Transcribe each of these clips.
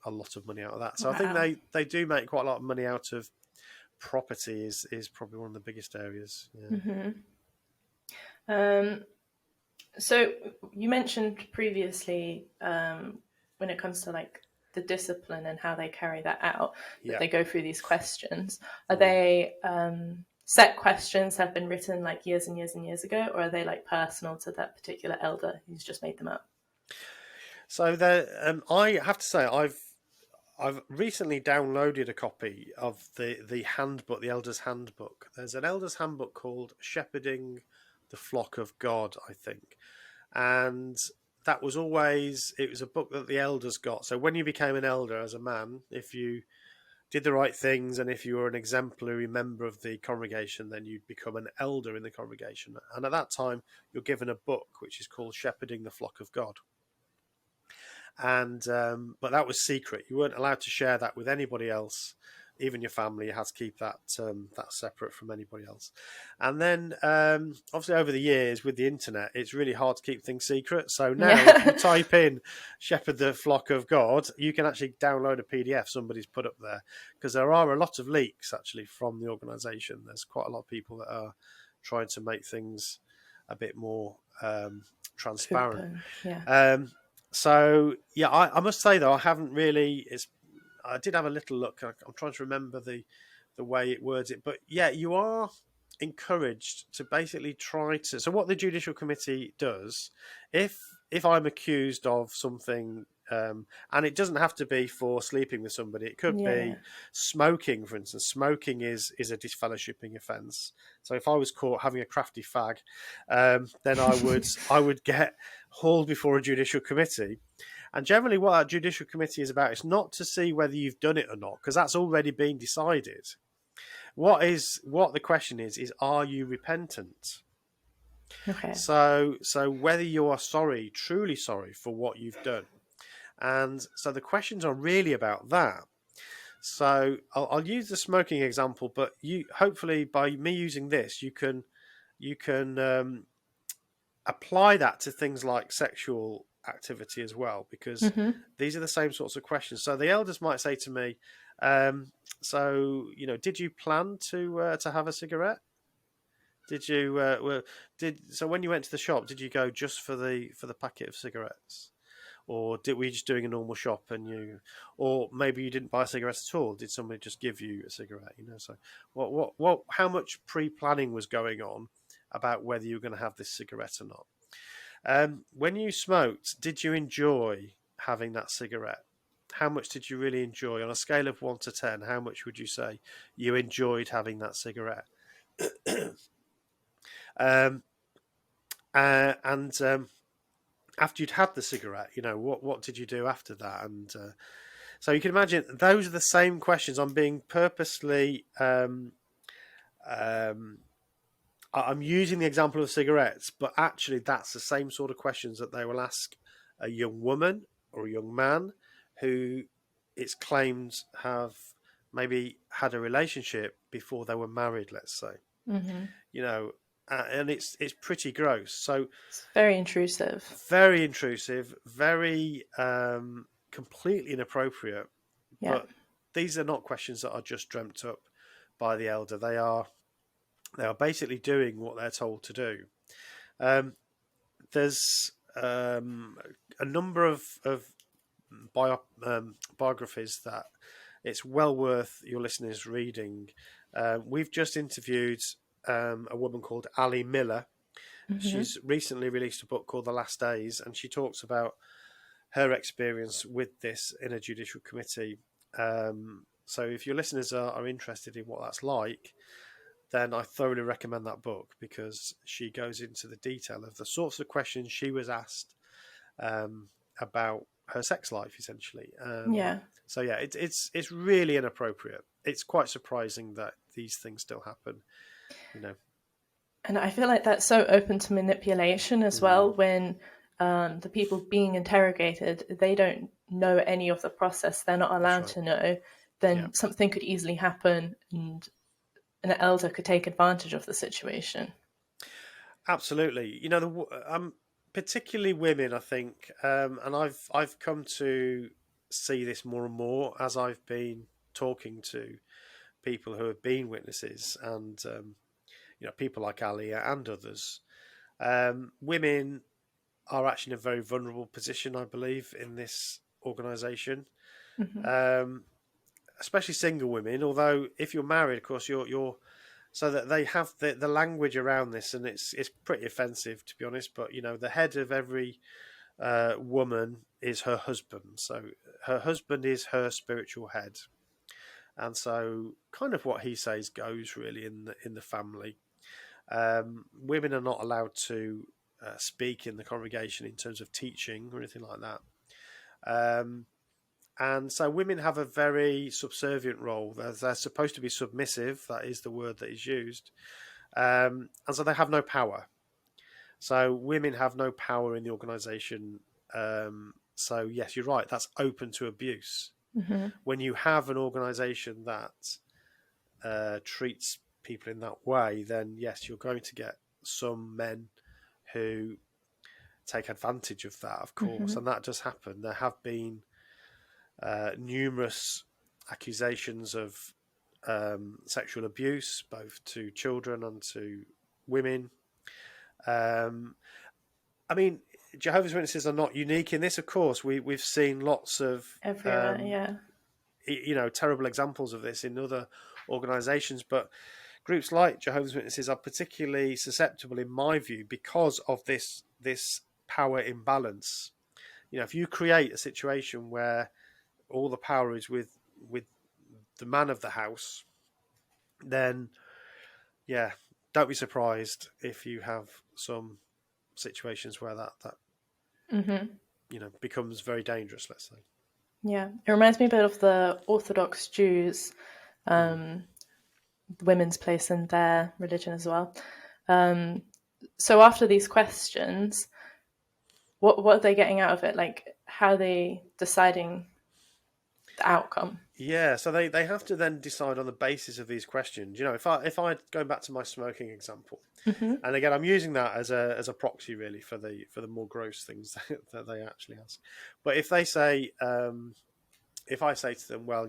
a lot of money out of that. So I think Wow. they do make quite a lot of money out of property. Is probably one of the biggest areas. Yeah. Um, so you mentioned previously, when it comes to like the discipline and how they carry that out, that Yeah. they go through these questions. Are they set questions that have been written like years and years and years ago, or are they like personal to that particular elder who's just made them up? So I have to say I've recently downloaded a copy of the handbook, the Elder's Handbook. There's an Elder's Handbook called Shepherding the Flock of God, I think, and that was always it was a book that the elders got. So when you became an elder as a man, if you did the right things and if you were an exemplary member of the congregation, then you'd become an elder in the congregation. And at that time, you're given a book which is called Shepherding the Flock of God. And but that was secret. You weren't allowed to share that with anybody else, even your family. You had to keep that that separate from anybody else. And then obviously over the years with the internet, it's really hard to keep things secret. So now if you Yeah. type in "Shepherd the Flock of God," you can actually download a PDF somebody's put up there, because there are a lot of leaks actually from the organisation. There's quite a lot of people that are trying to make things a bit more transparent. Open. Yeah. So yeah, I must say though I haven't really. I did have a little look. I'm trying to remember the way it words it, but yeah, you are encouraged to basically try to. So what the Judicial Committee does, if I'm accused of something, and it doesn't have to be for sleeping with somebody. It could Yeah. be smoking, for instance. Smoking is a disfellowshipping offence. So if I was caught having a crafty fag, then I would get hauled before a judicial committee. And generally, what a judicial committee is about is not to see whether you've done it or not, because that's already been decided. What the question is are you repentant? Okay. So whether you are sorry, truly sorry for what you've done. And so the questions are really about that. So I'll use the smoking example, but you hopefully by me using this, you can apply that to things like sexual activity as well, because Mm-hmm. these are the same sorts of questions. So the elders might say to me, "So did you plan to have a cigarette? Did you so when you went to the shop, did you go just for the packet of cigarettes?" Or did we just doing a normal shop or maybe you didn't buy cigarettes at all? Did somebody just give you a cigarette? So how much pre-planning was going on about whether you were going to have this cigarette or not? When you smoked, did you enjoy having that cigarette? How much did you really enjoy? On a scale of 1 to 10, how much would you say you enjoyed having that cigarette? um, and after you'd had the cigarette, what did you do after that? And so you can imagine those are the same questions. I'm being purposely. I'm using the example of cigarettes, but actually, that's the same sort of questions that they will ask a young woman or a young man who it's claimed have maybe had a relationship before they were married. Let's say, Mm-hmm. and it's pretty gross. So It's very intrusive. very intrusive, very completely inappropriate. Yeah. But these are not questions that are just dreamt up by the elder. They are basically doing what they're told to do. There's a number of biographies that it's well worth your listeners reading. We've just interviewed a woman called Ali Miller. Mm-hmm. She's recently released a book called The Last Days, and she talks about her experience with this in a judicial committee. So if your listeners are interested in what that's like, then I thoroughly recommend that book, because she goes into the detail of the sorts of questions she was asked about her sex life, essentially. Yeah. So yeah, it's really inappropriate. It's quite surprising that these things still happen. And I feel like that's so open to manipulation as well when the people being interrogated, they don't know any of the process. They're not That's allowed right. to know. Yeah. Then something could easily happen and an elder could take advantage of the situation. Absolutely. Particularly women, I think, and I've come to see this more and more as I've been talking to people who have been witnesses, and people like Ali and others. Women are actually in a very vulnerable position, I believe, in this organisation, especially single women. Although if you're married, of course, you're so that they have the language around this, and it's pretty offensive, to be honest. But the head of every woman is her husband, so her husband is her spiritual head, and so kind of what he says goes really in the family. Women are not allowed to speak in the congregation in terms of teaching or anything like that. And so women have a very subservient role. They're supposed to be submissive. That is the word that is used. And so they have no power. So women have no power in the organisation. So yes, you're right. That's open to abuse. When you have an organisation that treats people in that way, then yes, you're going to get some men who take advantage of that, of course, and that does happen. There have been numerous accusations of sexual abuse, both to children and to women. I mean, Jehovah's Witnesses are not unique in this, of course. We've seen lots of everywhere, terrible examples of this in other organisations, but groups like Jehovah's Witnesses are particularly susceptible, in my view, because of this power imbalance. If you create a situation where all the power is with the man of the house, then don't be surprised if you have some situations where that becomes very dangerous, let's say. Yeah, it reminds me a bit of the Orthodox Jews, women's place in their religion as well. So after these questions, what are they getting out of it? Like, how are they deciding the outcome? Yeah, so they have to then decide on the basis of these questions. If I go back to my smoking example, and again I'm using that as a proxy really for the more gross things that they actually ask. But if they say, if I say to them, well,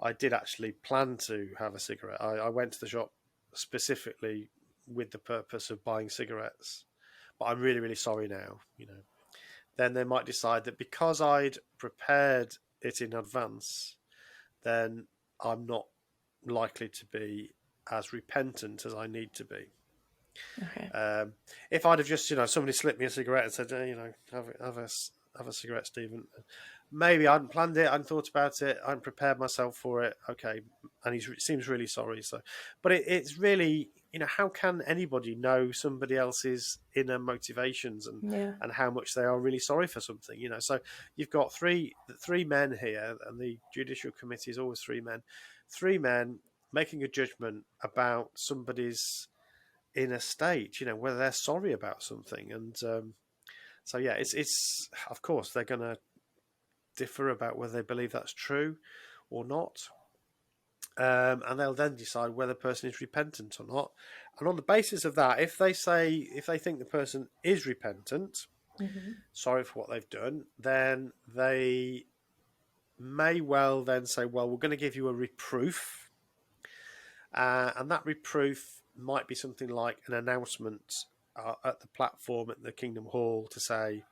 I did actually plan to have a cigarette. I went to the shop specifically with the purpose of buying cigarettes, but I'm really, really sorry now. Then they might decide that because I'd prepared it in advance, then I'm not likely to be as repentant as I need to be. Okay. If I'd have just, somebody slipped me a cigarette and said, have a cigarette, Stephen. Maybe I hadn't planned it, I hadn't thought about it, I hadn't prepared myself for it. Okay, and he seems really sorry. So, but it's really, how can anybody know somebody else's inner motivations and how much they are really sorry for something? So you've got three men here, and the Judicial Committee is always three men. Three men making a judgment about somebody's inner state, whether they're sorry about something, and so yeah, it's of course they're going to differ about whether they believe that's true or not, and they'll then decide whether the person is repentant or not. And on the basis of that, if they think the person is repentant, sorry for what they've done, then they may well then say, well, we're going to give you a reproof, and that reproof might be something like an announcement at the platform at the Kingdom Hall to say,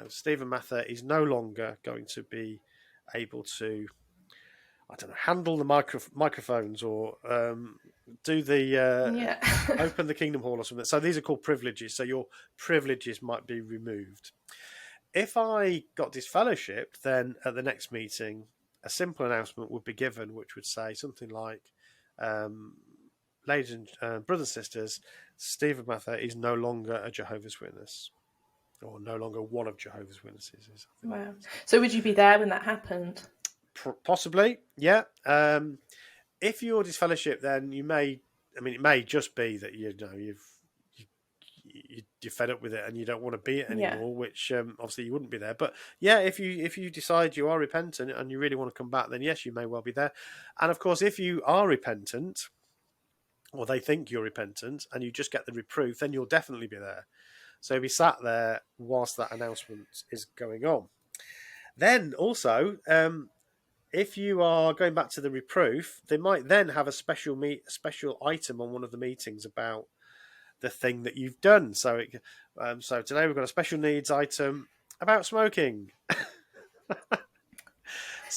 Stephen Mather is no longer going to be able to, handle the microphones or do the open the Kingdom Hall or something. So these are called privileges. So your privileges might be removed. If I got disfellowshipped, then at the next meeting, a simple announcement would be given, which would say something like, ladies and brothers and sisters, Stephen Mather is no longer a Jehovah's Witness, or no longer one of Jehovah's Witnesses. Wow. So would you be there when that happened? Possibly, yeah. If you're disfellowshipped, then you may. It may just be that you're fed up with it and you don't want to be it anymore. Which obviously you wouldn't be there. But yeah, if you decide you are repentant and you really want to come back, then yes, you may well be there. And of course, if you are repentant, or they think you're repentant, and you just get the reproof, then you'll definitely be there. So be sat there whilst that announcement is going on. Then also, if you are going back to the reproof, they might then have a special item on one of the meetings about the thing that you've done. So, so today we've got a special needs item about smoking.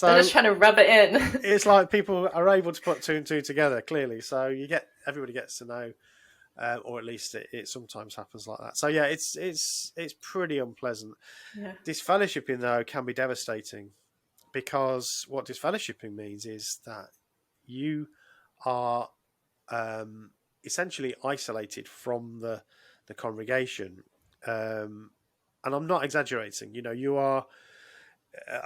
They're just So trying to rub it in. it's like people are able to put two and two together clearly. So everybody gets to know, or at least it sometimes happens like that. So yeah, it's pretty unpleasant. Yeah. Disfellowshipping though can be devastating, because what disfellowshipping means is that you are essentially isolated from the congregation, and I'm not exaggerating. You are.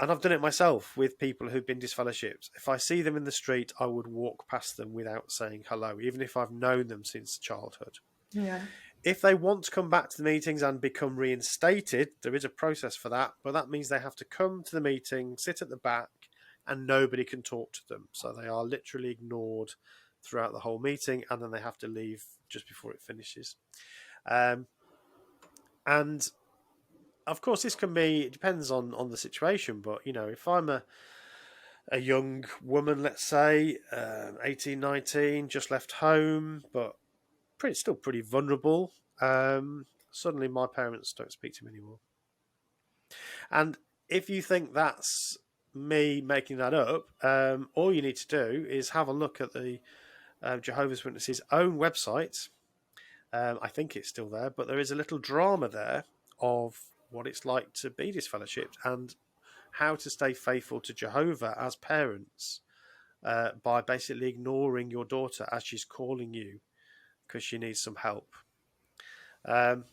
And I've done it myself with people who've been disfellowshipped. If I see them in the street, I would walk past them without saying hello, even if I've known them since childhood. Yeah. If they want to come back to the meetings and become reinstated, there is a process for that, but that means they have to come to the meeting, sit at the back, and nobody can talk to them. So they are literally ignored throughout the whole meeting, and then they have to leave just before it finishes. And of course, this can be, it depends on the situation, but, if I'm a young woman, let's say, 18, 19, just left home, but still pretty vulnerable, suddenly my parents don't speak to me anymore. And if you think that's me making that up, all you need to do is have a look at the Jehovah's Witnesses' own website. I think it's still there, but there is a little drama there of what it's like to be disfellowshipped and how to stay faithful to Jehovah as parents, by basically ignoring your daughter as she's calling you because she needs some help. Now,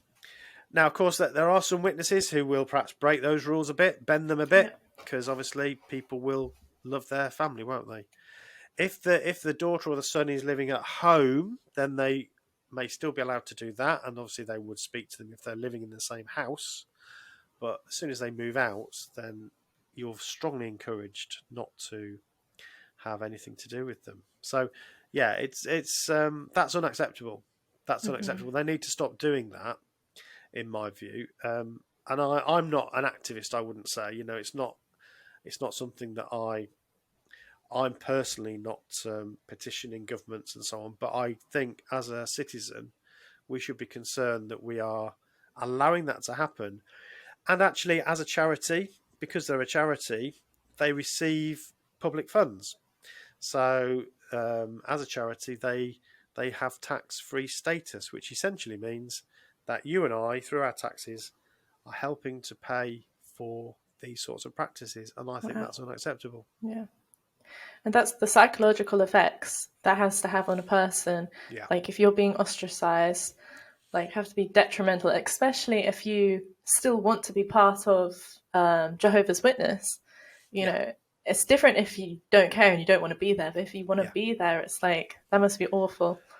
of course, there are some witnesses who will perhaps break those rules a bit, bend them a bit, because obviously people will love their family, won't they? If the daughter or the son is living at home, then they may still be allowed to do that, and obviously they would speak to them if they're living in the same house. But as soon as they move out, then you're strongly encouraged not to have anything to do with them. So, yeah, it's that's unacceptable. That's unacceptable. They need to stop doing that, in my view. And I'm not an activist. I wouldn't say. It's not something that I'm personally not petitioning governments and so on. But I think as a citizen, we should be concerned that we are allowing that to happen. And actually, as a charity, because they're a charity, they receive public funds. So as a charity, they have tax-free status, which essentially means that you and I, through our taxes, are helping to pay for these sorts of practices. And I think that's unacceptable. Yeah. And that's the psychological effects that has to have on a person. Yeah. Like if you're being ostracized, like have to be detrimental, especially if you still want to be part of Jehovah's Witness. You know, it's different if you don't care and you don't want to be there. But if you want to be there, it's like, that must be awful.